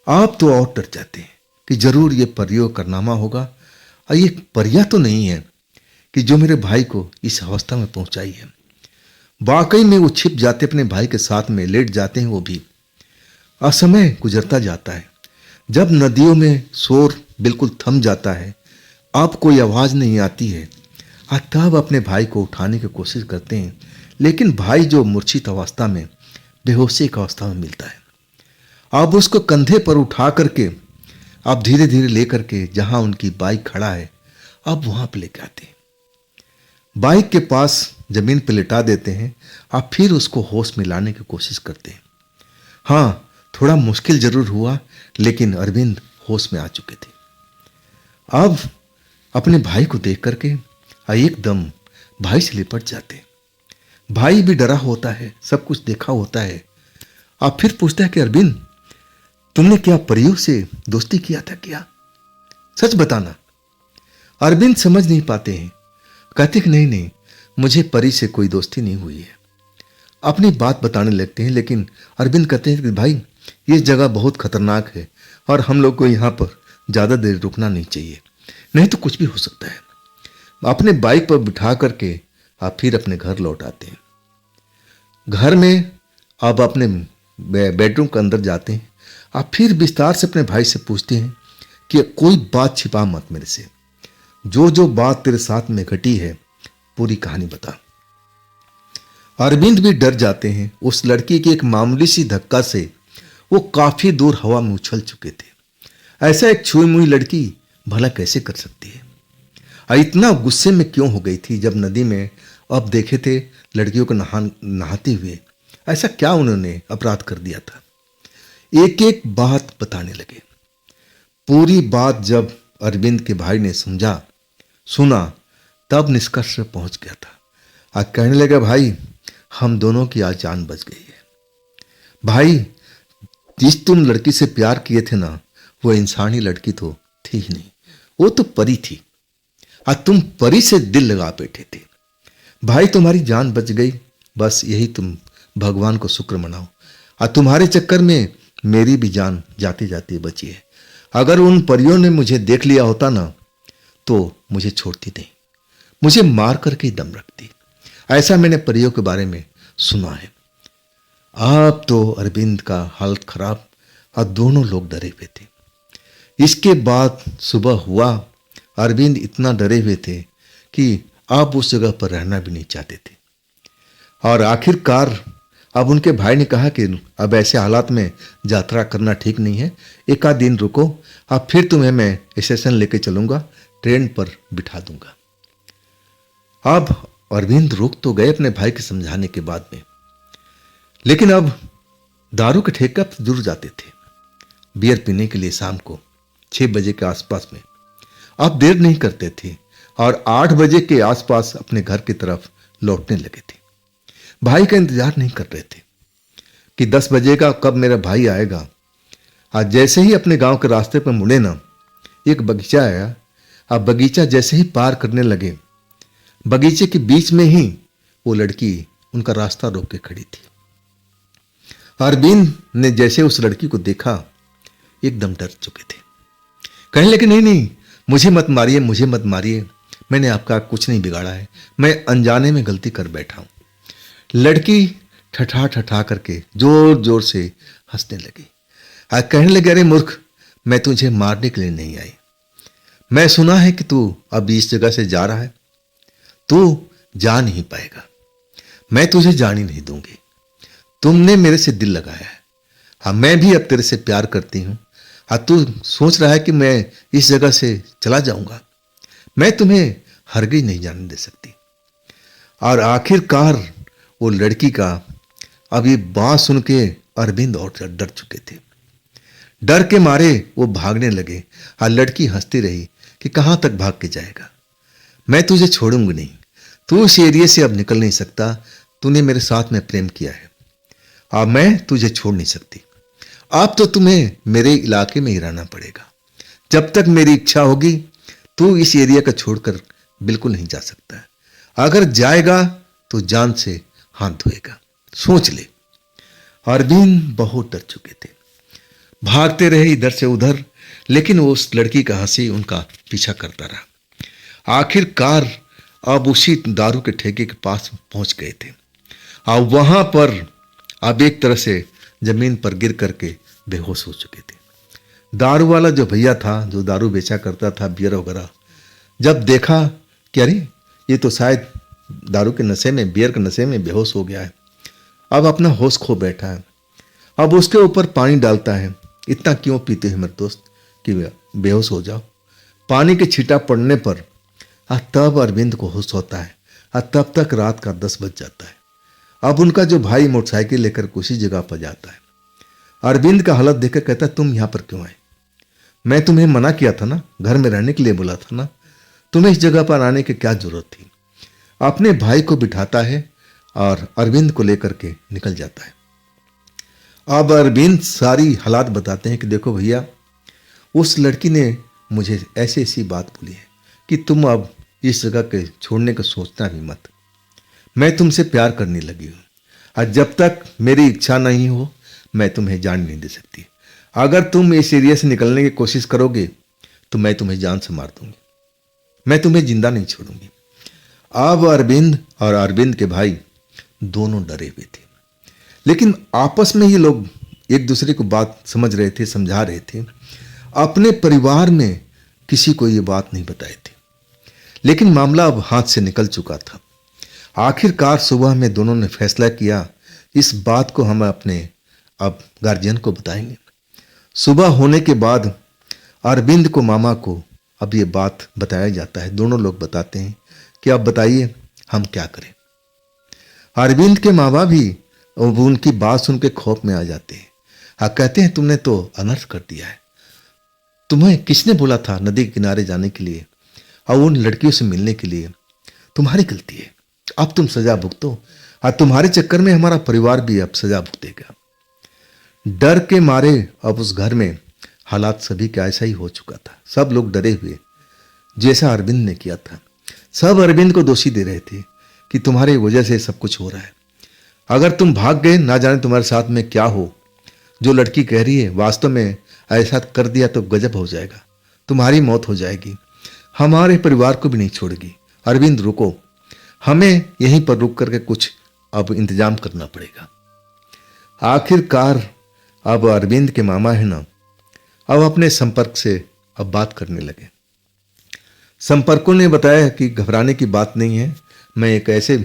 आप तो और डर जाते हैं कि जरूर ये परियों का कारनामा होगा और ये परियां तो नहीं है कि जो मेरे भाई को इस अवस्था में पहुंचाई है। वाकई में वो छिप जाते, अपने भाई के साथ में लेट जाते हैं वो भी। असमय गुजरता जाता है, जब नदियों में शोर बिल्कुल थम जाता है, अब कोई आवाज नहीं आती है, तब अपने भाई को उठाने की कोशिश करते हैं, लेकिन भाई जो मूर्छित अवस्था में, बेहोशी की अवस्था में मिलता है। अब उसको कंधे पर उठा करके अब धीरे धीरे लेकर के जहां उनकी बाइक खड़ा है, अब वहां पर लेके आते हैं, बाइक के पास जमीन पर लिटा देते हैं, अब फिर उसको होश में लाने की कोशिश करते हैं। हाँ, थोड़ा मुश्किल जरूर हुआ, लेकिन अरविंद होश में आ चुके थे। अब अपने भाई को देख करके एकदम भाई से लिपट जाते। भाई भी डरा होता है, सब कुछ देखा होता है। अब फिर पूछता है कि अरविंद, तुमने क्या परियों से दोस्ती किया था क्या? सच बताना। अरविंद समझ नहीं पाते हैं, कहते कि नहीं नहीं, मुझे परी से कोई दोस्ती नहीं हुई है। अपनी बात बताने लगते हैं, लेकिन अरविंद कहते हैं कि भाई ये जगह बहुत खतरनाक है और हम लोग को यहाँ पर ज़्यादा देर रुकना नहीं चाहिए, नहीं तो कुछ भी हो सकता है। अपने बाइक पर बिठा करके आप फिर अपने घर लौट आते हैं। घर में आप अपने बेडरूम के अंदर जाते हैं, आप फिर विस्तार से अपने भाई से पूछते हैं कि कोई बात छिपा मत मेरे से, जो जो बात तेरे साथ में घटी है पूरी कहानी बता। अरविंद भी डर जाते हैं। उस लड़की की एक मामूली सी धक्का से वो काफी दूर हवा में उछल चुके थे। ऐसा एक छुई मुई लड़की भला कैसे कर सकती है? इतना गुस्से में क्यों हो गई थी जब नदी में अब देखे थे लड़कियों को नहाते हुए? ऐसा क्या उन्होंने अपराध कर दिया था? एक एक बात बताने लगे। पूरी बात जब अरविंद के भाई ने सुना तब निष्कर्ष पर पहुंच गया था। कहने लगा, भाई हम दोनों की आज जान बच गई है। भाई, जिस तुम लड़की से प्यार किए थे ना, वो इंसानी लड़की तो थी ही नहीं, वो तो परी थी। तुम परी से दिल लगा बैठे थे। भाई, तुम्हारी जान बच गई, बस यही तुम भगवान को शुक्र मनाओ। तुम्हारे चक्कर में मेरी भी जान जाते जाते बची है। अगर उन परियों ने मुझे देख लिया होता ना, तो मुझे छोड़ती नहीं, मुझे मार करके दम रखती। ऐसा मैंने परियों के बारे में सुना है। अब तो अरविंद का हालत खराब और दोनों लोग डरे हुए थे। इसके बाद सुबह हुआ, अरविंद इतना डरे हुए थे कि अब उस जगह पर रहना भी नहीं चाहते थे। और आखिरकार अब उनके भाई ने कहा कि अब ऐसे हालात में यात्रा करना ठीक नहीं है, एक आध दिन रुको, अब फिर तुम्हें मैं स्टेशन लेके चलूंगा, ट्रेन पर बिठा दूंगा। अब अरविंद रुक तो गए अपने भाई के समझाने के बाद में, लेकिन अब दारू के ठेका पर जरूर जाते थे बियर पीने के लिए शाम को 6 बजे के आसपास में। अब देर नहीं करते थे और 8 बजे के आसपास अपने घर की तरफ लौटने लगे थे। भाई का इंतजार नहीं कर रहे थे कि 10 बजे का कब मेरा भाई आएगा। आज जैसे ही अपने गांव के रास्ते पर मुड़े ना, एक बगीचा आया। अब बगीचा जैसे ही पार करने लगे, बगीचे के बीच में ही वो लड़की उनका रास्ता रोक के खड़ी थी। अरविंद ने जैसे उस लड़की को देखा, एकदम डर चुके थे। कहने लगे, नहीं नहीं, मुझे मत मारिए, मुझे मत मारिए, मैंने आपका कुछ नहीं बिगाड़ा है, मैं अनजाने में गलती कर बैठा हूं। लड़की ठठा ठठा करके जोर जोर से हंसने लगी। कहने लगे, अरे मूर्ख, मैं तुझे मारने के लिए नहीं आई। मैं सुना है कि तू अब इस जगह से जा रहा है। तू जा नहीं पाएगा। मैं तुझे जाने नहीं दूंगी। तुमने मेरे से दिल लगाया है। हाँ, मैं भी अब तेरे से प्यार करती हूं। हाँ, तू सोच रहा है कि मैं इस जगह से चला जाऊंगा। मैं तुम्हें हरगिज नहीं जाने दे सकती। और आखिरकार वो लड़की का अब ये बात सुन के अरविंद और डर चुके थे। डर के मारे वो भागने लगे। और लड़की हंसती रही कि कहां तक भाग के जाएगा, मैं तुझे छोड़ूंगी नहीं। तू इस एरिया से अब निकल नहीं सकता। तूने मेरे साथ में प्रेम किया है और मैं तुझे छोड़ नहीं सकती। अब तो तुम्हें मेरे इलाके में ही रहना पड़ेगा। जब तक मेरी इच्छा होगी तू इस एरिया को छोड़कर बिल्कुल नहीं जा सकता है। अगर जाएगा तो जान से हाथ धोएगा, सोच ले। अरविंद बहुत डर चुके थे। भागते रहे इधर से उधर, लेकिन वो उस लड़की का हंसी उनका पीछा करता रहा। आखिरकार अब उसी दारू के ठेके के पास पहुंच गए थे और वहां पर अब एक तरह से जमीन पर गिर करके बेहोश हो चुके थे। दारू वाला जो भैया था, जो दारू बेचा करता था, बियर वगैरह, जब देखा कि अरे ये तो शायद दारू के नशे में, बियर के नशे में बेहोश हो गया है, अब अपना होश खो बैठा है। अब उसके ऊपर पानी डालता है। इतना क्यों पीते हैं मेरे दोस्त कि बेहोश हो जाओ। पानी के छींटा पड़ने पर तब अरविंद को होश होता है और तब तक रात का 10 बज जाता है। अब उनका जो भाई मोटरसाइकिल लेकर उसी जगह पर जाता है। अरविंद का हालत देखकर कहता है, तुम यहाँ पर क्यों आए? मैं तुम्हें मना किया था ना, घर में रहने के लिए बोला था ना, तुम्हें इस जगह पर आने की क्या जरूरत थी? अपने भाई को बिठाता है और अरविंद को लेकर के निकल जाता है। अब अरविंद सारी हालात बताते हैं कि देखो भैया, उस लड़की ने मुझे ऐसी ऐसी बात बोली है कि तुम अब इस जगह के छोड़ने का सोचना भी मत। मैं तुमसे प्यार करने लगी हूँ और जब तक मेरी इच्छा नहीं हो मैं तुम्हें जान नहीं दे सकती। अगर तुम इस एरिया से निकलने की कोशिश करोगे तो मैं तुम्हें जान से मार दूंगी। मैं तुम्हें जिंदा नहीं छोड़ूंगी। अब अरविंद और अरविंद के भाई दोनों डरे हुए थे, लेकिन आपस में ये लोग एक दूसरे को बात समझ रहे थे, समझा रहे थे। अपने परिवार में किसी को ये बात नहीं बताए थे, लेकिन मामला अब हाथ से निकल चुका था। आखिरकार सुबह में दोनों ने फैसला किया, इस बात को हम अपने अब गार्जियन को बताएंगे। सुबह होने के बाद अरविंद को मामा को अब ये बात बताया जाता है। दोनों लोग बताते हैं कि अब बताइए हम क्या करें। अरविंद के मामा भी उनकी बात सुन के खौफ में आ जाते हैं। कहते हैं, तुमने तो अनर्थ कर दिया है। तुम्हें किसने बोला था नदी के किनारे जाने के लिए और उन लड़कियों से मिलने के लिए? तुम्हारी गलती है। अब तुम सजा भुगतो और तुम्हारे चक्कर में हमारा परिवार भी अब सजा भुगतेगा। डर के मारे अब उस घर में हालात सभी का ऐसा ही हो चुका था। सब लोग डरे हुए, जैसा अरविंद ने किया था। सब अरविंद को दोषी दे रहे थे कि तुम्हारी वजह से सब कुछ हो रहा है। अगर तुम भाग गए, ना जाने तुम्हारे साथ में क्या हो। जो लड़की कह रही है वास्तव में ऐसा कर दिया तो गजब हो जाएगा, तुम्हारी मौत हो जाएगी, हमारे परिवार को भी नहीं छोड़ेगी। अरविंद रुको, हमें यहीं पर रुक करके कुछ अब इंतजाम करना पड़ेगा। आखिरकार अब अरविंद के मामा है ना, अब अपने संपर्क से अब बात करने लगे। संपर्कों ने बताया कि घबराने की बात नहीं है, मैं एक ऐसे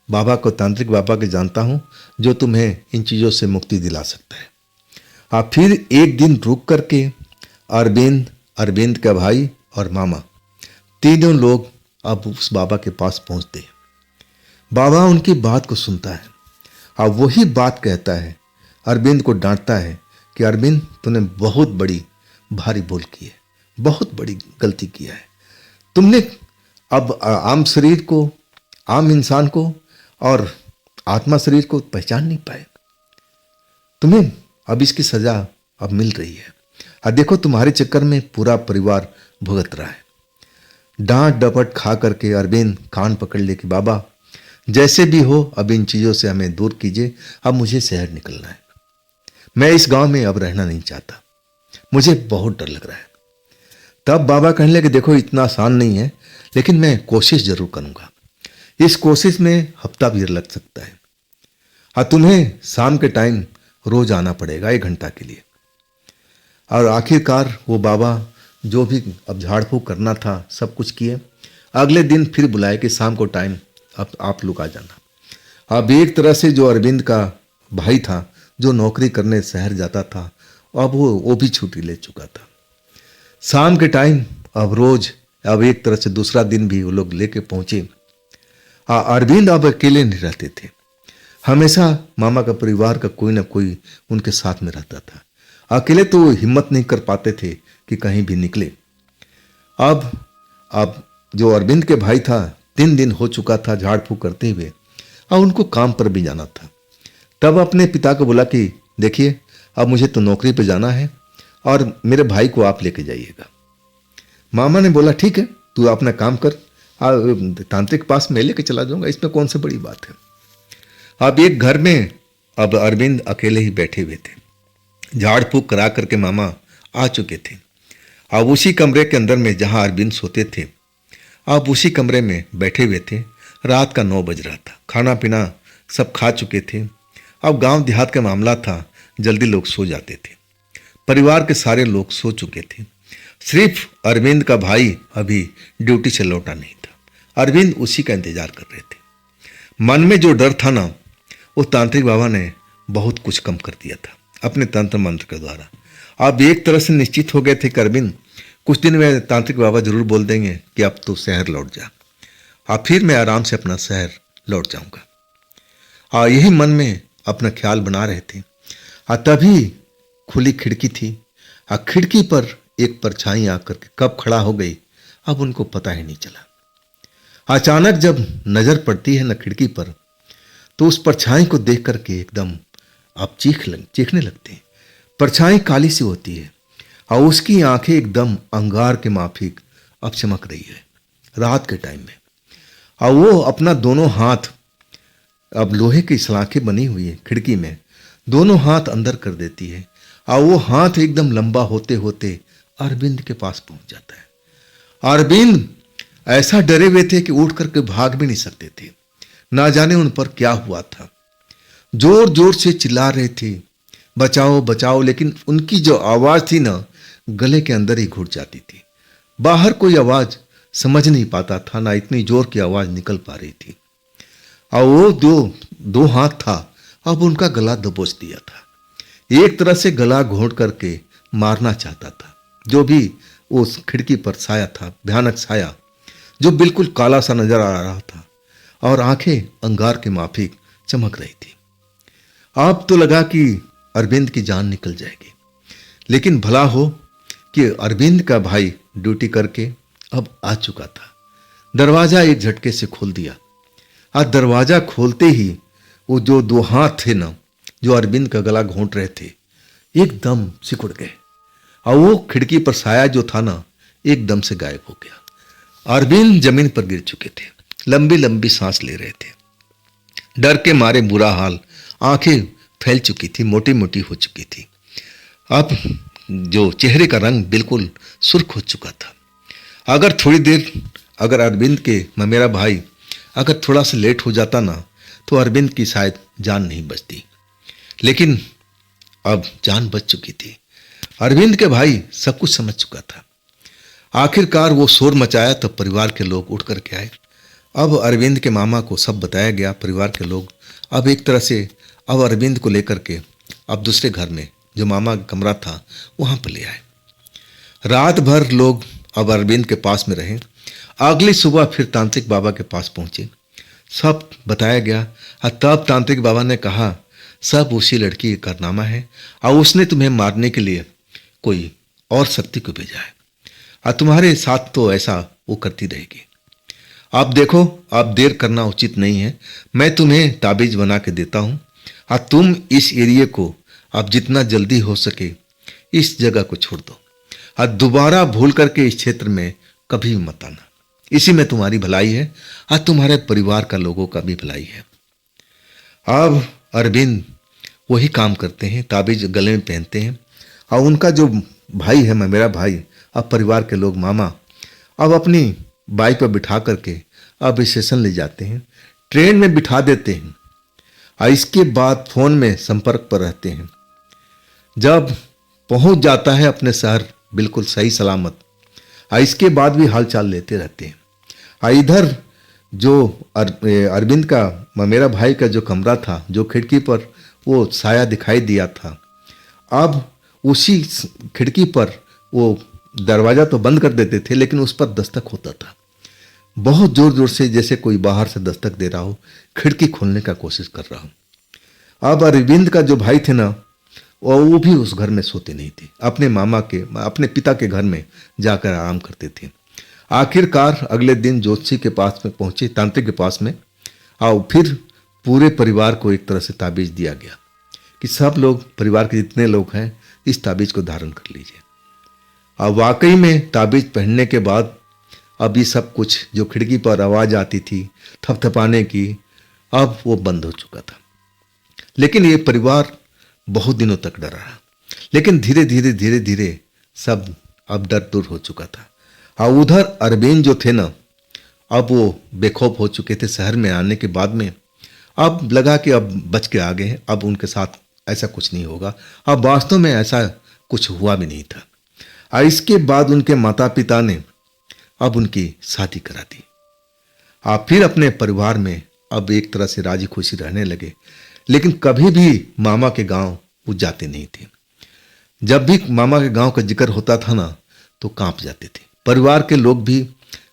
बाबा को, तांत्रिक बाबा के जानता हूं जो तुम्हें इन चीज़ों से मुक्ति दिला सकता है। आप फिर एक दिन रुक करके अरविंद, अरविंद का भाई और मामा तीनों लोग अब उस बाबा के पास पहुंचते हैं। बाबा उनकी बात को सुनता है और वही बात कहता है, अरविंद को डांटता है कि अरविंद, तूने बहुत बड़ी भारी भूल की है, बहुत बड़ी गलती किया है। तुमने अब आम शरीर को, आम इंसान को और आत्मा शरीर को पहचान नहीं पाए। तुम्हें अब इसकी सजा अब मिल रही है। और देखो, तुम्हारे चक्कर में पूरा परिवार भुगत रहा है। डांट डपट खा करके अरविंद कान पकड़ ले कि बाबा, जैसे भी हो अब इन चीज़ों से हमें दूर कीजिए। अब मुझे शहर निकलना है, मैं इस गांव में अब रहना नहीं चाहता, मुझे बहुत डर लग रहा है। तब बाबा कहने लगे, देखो इतना आसान नहीं है, लेकिन मैं कोशिश जरूर करूंगा। इस कोशिश में हफ्ता भी लग सकता है। हाँ, तुम्हें शाम के टाइम रोज आना पड़ेगा 1 घंटा के लिए। और आखिरकार वो बाबा जो भी अब झाड़ फूक करना था सब कुछ किए। अगले दिन फिर बुलाए कि शाम को टाइम अब आप लोग आ जाना। अब एक तरह से जो अरविंद का भाई था, जो नौकरी करने शहर जाता था, अब वो भी छुट्टी ले चुका था। शाम के टाइम अब रोज, अब एक तरह से दूसरा दिन भी वो लोग लेके पहुंचे। अरविंद अब अकेले नहीं रहते थे, हमेशा मामा का परिवार का कोई ना कोई उनके साथ में रहता था। अकेले तो वो हिम्मत नहीं कर पाते थे कि कहीं भी निकले। अब जो अरविंद के भाई था, 3 दिन हो चुका था झाड़ फूक करते हुए, और उनको काम पर भी जाना था। तब अपने पिता को बोला कि देखिए, अब मुझे तो नौकरी पे जाना है और मेरे भाई को आप लेके जाइएगा। मामा ने बोला ठीक है, तू अपना काम कर, तांत्रिक के पास मैं लेके चला जाऊंगा, इसमें कौन सी बड़ी बात है। अब एक घर में अब अरविंद अकेले ही बैठे हुए थे। झाड़ फूक करा करके मामा आ चुके थे। अब उसी कमरे के अंदर में जहां अरविंद सोते थे, अब उसी कमरे में बैठे हुए थे। रात का 9 बज रहा था, खाना पीना सब खा चुके थे। अब गांव देहात का मामला था, जल्दी लोग सो जाते थे। परिवार के सारे लोग सो चुके थे, सिर्फ अरविंद का भाई अभी ड्यूटी से लौटा नहीं था। अरविंद उसी का इंतजार कर रहे थे। मन में जो डर था ना, वो तांत्रिक बाबा ने बहुत कुछ कम कर दिया था अपने तंत्र मंत्र के द्वारा। अब एक तरह से निश्चित हो गए थे कि अरविंद कुछ दिन में तांत्रिक बाबा जरूर बोल देंगे कि अब तो शहर लौट जा। अब फिर मैं आराम से अपना शहर लौट जाऊंगा। यही मन में अपना ख्याल बना रहे थे। तभी खुली खिड़की थी। खिड़की पर एक परछाई आकर के कब खड़ा हो गई, अब उनको पता ही नहीं चला। अचानक जब नजर पड़ती है न खिड़की पर, तो उस परछाई को देख करके एकदम आप चीखने लगते हैं। परछाई काली सी होती है और उसकी आंखें एकदम अंगार के माफिक अब चमक रही है रात के टाइम में। और वो अपना दोनों हाथ, अब लोहे की सलाखें बनी हुई है खिड़की में, दोनों हाथ अंदर कर देती है और वो हाथ एकदम लंबा होते होते अरविंद के पास पहुंच जाता है। अरविंद ऐसा डरे हुए थे कि उठ करके भाग भी नहीं सकते थे। ना जाने उन पर क्या हुआ था। जोर जोर से चिल्ला रहे थे, बचाओ बचाओ, लेकिन उनकी जो आवाज थी ना, गले के अंदर ही घुट जाती थी। बाहर कोई आवाज समझ नहीं पाता था, ना इतनी जोर की आवाज निकल पा रही थी। और वो दो हाथ था, अब उनका गला दबोच दिया था। एक तरह से गला घोंट करके मारना चाहता था। जो भी उस खिड़की पर साया था, भयानक साया, जो बिल्कुल काला सा नजर आ रहा था और आंखें अंगार के माफिक चमक रही थी। अब तो लगा कि अरविंद की जान निकल जाएगी, लेकिन भला हो कि अरविंद का भाई ड्यूटी करके अब आ चुका था। दरवाजा एक झटके से खोल दिया। आज दरवाजा खोलते ही वो जो 2 हाथ थे ना, जो अरविंद का गला घोंट रहे थे, एकदम सिकुड़ गए और वो खिड़की पर साया जो था ना, एकदम से गायब हो गया। अरविंद जमीन पर गिर चुके थे, लंबी लंबी सांस ले रहे थे। डर के मारे बुरा हाल, आंखें फैल चुकी थी, मोटी मोटी हो चुकी थी। अब जो चेहरे का रंग बिल्कुल सुर्ख हो चुका था। अगर थोड़ी देर, अगर अरविंद के मेरा भाई अगर थोड़ा सा लेट हो जाता ना, तो अरविंद की शायद जान नहीं बचती, लेकिन अब जान बच चुकी थी। अरविंद के भाई सब कुछ समझ चुका था। आखिरकार वो शोर मचाया तो परिवार के लोग उठ करके आए। अब अरविंद के मामा को सब बताया गया। परिवार के लोग अब एक तरह से अब अरविंद को लेकर के अब दूसरे घर में, जो मामा का कमरा था, वहाँ पर ले आए। रात भर लोग अब अरविंद के पास में रहे। अगली सुबह फिर तांत्रिक बाबा के पास पहुँचे, सब बताया गया। तब तांत्रिक बाबा ने कहा, सब उसी लड़की का कारनामा है और उसने तुम्हें मारने के लिए कोई और शक्ति को भेजा है और तुम्हारे साथ तो ऐसा वो करती रहेगी। आप देखो, आप देर करना उचित नहीं है। मैं तुम्हें ताबीज बना के देता हूँ और तुम इस एरिया को अब जितना जल्दी हो सके इस जगह को छोड़ दो और दोबारा भूल करके इस क्षेत्र में कभी भी मत आना। इसी में तुम्हारी भलाई है और तुम्हारे परिवार का लोगों का भी भलाई है। अब अरविंद वही काम करते हैं, ताबीज गले में पहनते हैं और उनका जो भाई है, मेरा भाई, अब परिवार के लोग, मामा, अब अपनी बाइक पर बिठा करके अब स्टेशन ले जाते हैं, ट्रेन में बिठा देते हैं और इसके बाद फोन में संपर्क पर रहते हैं। जब पहुंच जाता है अपने शहर बिल्कुल सही सलामत, और इसके बाद भी हालचाल लेते रहते हैं। और इधर जो अरविंद का मेरा भाई का जो कमरा था, जो खिड़की पर वो साया दिखाई दिया था, अब उसी खिड़की पर वो दरवाज़ा तो बंद कर देते थे लेकिन उस पर दस्तक होता था। बहुत ज़ोर ज़ोर से, जैसे कोई बाहर से दस्तक दे रहा हो, खिड़की खोलने का कोशिश कर रहा हूँ। अब अरविंद का जो भाई थे ना, वो भी उस घर में सोते नहीं थे, अपने पिता के घर में जाकर आराम करते थे। आखिरकार अगले दिन ज्योतिषी के पास में पहुंचे, तांत्रिक के पास में, और फिर पूरे परिवार को एक तरह से ताबीज दिया गया कि सब लोग, परिवार के जितने लोग हैं, इस ताबीज को धारण कर लीजिए। और वाकई में ताबीज पहनने के बाद अब ये सब कुछ, जो खिड़की पर आवाज़ आती थी थपथपाने की, अब वो बंद हो चुका था। लेकिन ये परिवार बहुत दिनों तक डरा रहा, लेकिन धीरे धीरे धीरे धीरे सब अब डर दूर हो चुका था। और उधर अरविंद जो थे ना, अब वो बेखौफ हो चुके थे। शहर में आने के बाद में अब लगा कि अब बच के आ गए हैं, अब उनके साथ ऐसा कुछ नहीं होगा। अब वास्तव में ऐसा कुछ हुआ भी नहीं था। और इसके बाद उनके माता पिता ने अब उनकी शादी करा दी। आप फिर अपने परिवार में अब एक तरह से राजी खुशी रहने लगे। लेकिन कभी भी मामा के गांव वो जाते नहीं थे। जब भी मामा के गांव का जिक्र होता था ना, तो कांप जाते थे। परिवार के लोग भी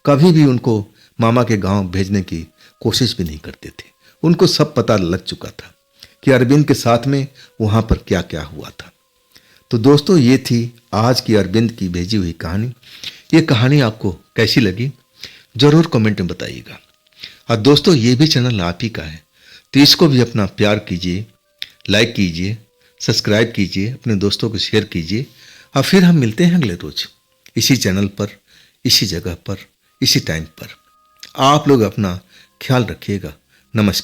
कभी भी उनको मामा के गांव भेजने की कोशिश भी नहीं करते थे। उनको सब पता लग चुका था कि अरविंद के साथ में वहाँ पर क्या क्या हुआ था। तो दोस्तों, ये थी आज की अरविंद की भेजी हुई कहानी। ये कहानी आपको कैसी लगी ज़रूर कमेंट में बताइएगा। और दोस्तों, ये भी चैनल आप ही का है, तो इसको भी अपना प्यार कीजिए, लाइक कीजिए, सब्सक्राइब कीजिए, अपने दोस्तों को शेयर कीजिए। और फिर हम मिलते हैं अगले रोज इसी चैनल पर, इसी जगह पर, इसी टाइम पर। आप लोग अपना ख्याल रखिएगा। नमस्कार।